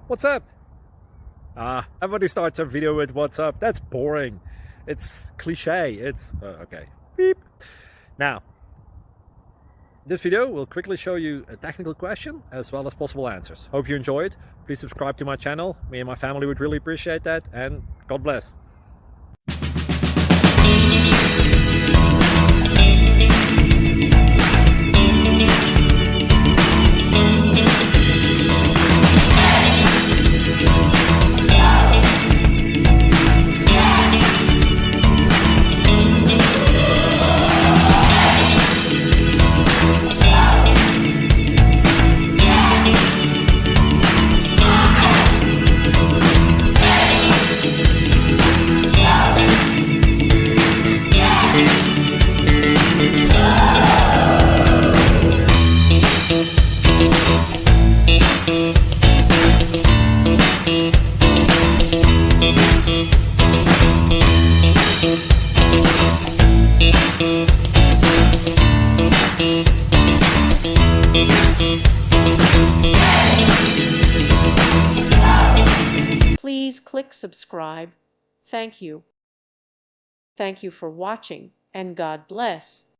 What's up? Everybody starts a video with what's up. That's boring. It's cliche. It's okay. Beep. Now, this video will quickly show you a technical question as well as possible answers. Hope you enjoy it. Please subscribe to my channel. Me and my family would really appreciate that, and God bless. Please click subscribe. Thank you. Thank you for watching, and God bless.